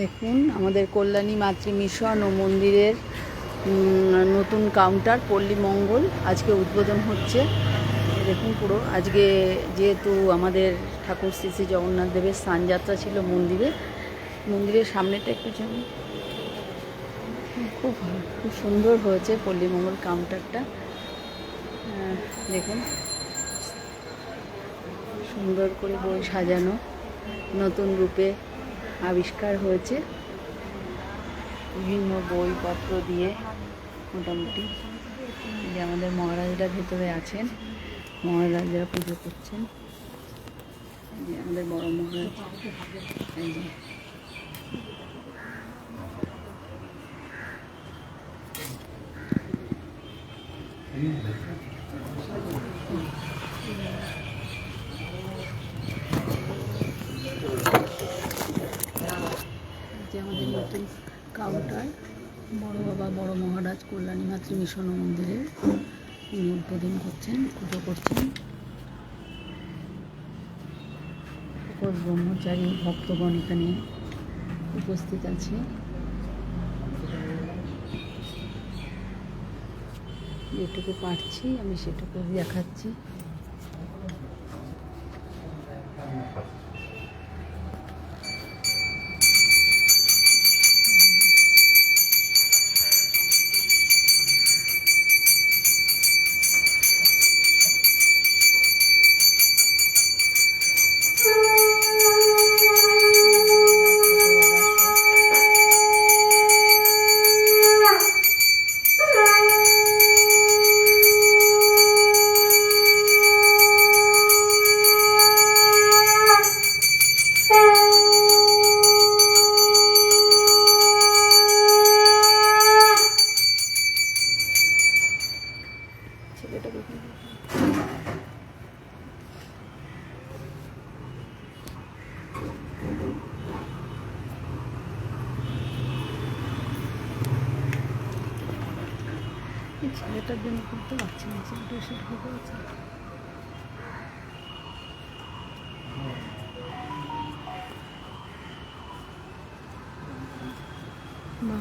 দেখুন আমাদের কল্যাণী মাতৃ মিশন ও মন্দিরের নতুন কাউন্টার পল্লী মঙ্গল আজকে উদ্বোধন হচ্ছে। দেখুন পুরো আজকে যেহেতু আমাদের ঠাকুর শ্রী শ্রী জগন্নাথ দেবের স্নানযাত্রা ছিল মন্দিরের সামনেটা একটু জানি খুব সুন্দর হয়েছে পল্লী মঙ্গল কাউন্টারটা। দেখুন সুন্দর করে বই সাজানো, নতুন রূপে আবিষ্কার হয়েছে বিভিন্ন বইপত্র দিয়ে। মোটামুটি যে আমাদের মহারাজরা ভেতরে আছেন, মহারাজরা পুজো করছেন। যে আমাদের বড় মহারাজ, এই যে আমাদের নতুন কাউন্টার বড় বাবা বড় মহারাজ কল্যাণী মাতৃ মিশন মন্দিরে উনি উদ্বোধন করছেন, পুজো করছেন। সকল ব্রহ্মচারী ভক্তগণ এখানে উপস্থিত আছে। যেটুকু পারছি আমি সেটুকু দেখাচ্ছি। ছেলেটার জন্য করতে পারছি না, ছেলেটা সেটা হতে পারছে না।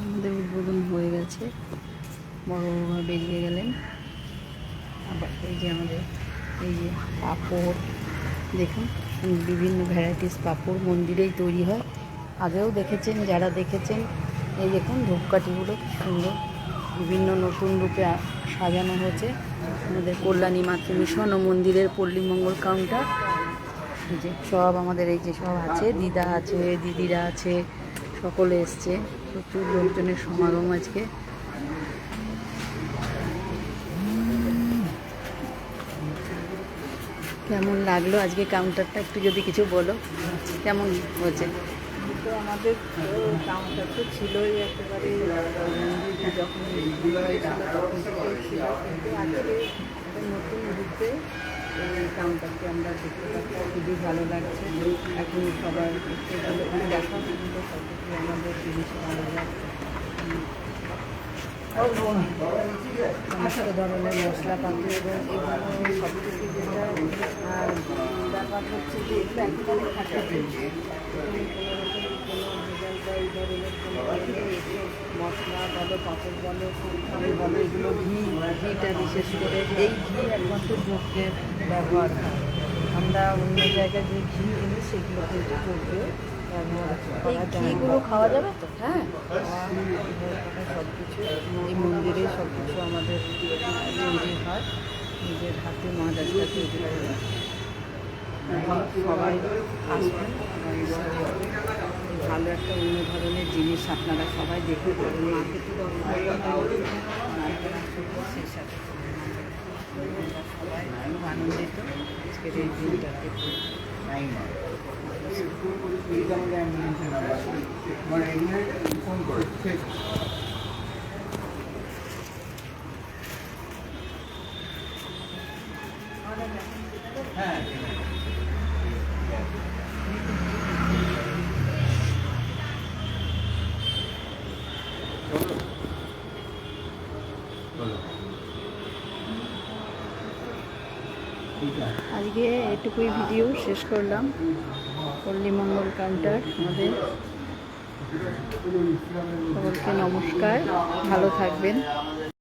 আমাদের উদ্বোধন হয়ে গেছে, বড় বাবা বেরিয়ে গেলেন। আবার এই যে আমাদের এই যে পাঁপড়, দেখুন বিভিন্ন ভ্যারাইটিস পাঁপড় মন্দিরেই তৈরি হয়। আগেও দেখেছেন, যারা দেখেছেন এই দেখুন ধূপকাঠিগুলো খুব সুন্দর বিভিন্ন নতুন রূপে সাজানো হয়েছে। আমাদের কল্যাণী মাতৃ মিশন ও মন্দিরের পল্লী মঙ্গল কাউন্টার। এই যে সব আমাদের এই যে সব আছে, দিদা আছে, দিদিরা আছে, সকলে এসছে। প্রচুর লোকজনের সমাগম আজকে। কেমন লাগলো আজকে কাউন্টারটা, একটু যদি কিছু বলো, কেমন হয়েছে? তো আমাদের কাউন্টার তো ছিলই একেবারে যখন হয়েছিল তখন থেকেই ছিল, কিন্তু আজকে একটা নতুন রূপে এই কাউন্টারকে আমরা দেখতে পাচ্ছি, খুবই ভালো লাগছে। এখন সবার দেখা পর্যন্ত সব কিছু আমাদের জিনিস ভালো লাগছে। সমস্ত ধরনের মশলাপাতি এবং এগুলো সব কিছু যেটা ব্যাপার হচ্ছে যে এগুলো একেবারে খাঁটি এই ধরনের কোনো মশলা বলো, পাঁপড় বলো, ফুলখানি বলো, এগুলো ঘিটা বিশেষ করে এই ঘি একমাত্র যজ্ঞের ব্যবহার হয়। আমরা অন্য জায়গায় যে ঘি কিনি সেগুলো কিন্তু যজ্ঞে ব্যবহার করা যায়। ঘিগুলো খাওয়া যাবে তো? হ্যাঁ, সব কিছু এই মন্দিরে সব কিছু আমাদের তৈরি হয়, নিজের হাতে মহারাজরা তৈরি করে। সবাই আসবেন, ভালো একটা অন্য ধরনের জিনিস আপনারা সবাই দেখতে পারেন। মার্কেটে সেই সাথে সবাই খুব আনন্দিত আজকের এই দিনটাকে। হ্যাঁ, আজকে এটুকুই ভিডিও শেষ করলাম। পল্লী মঙ্গল কাউন্টার আমাদের সকলকে নমস্কার, ভালো থাকবেন।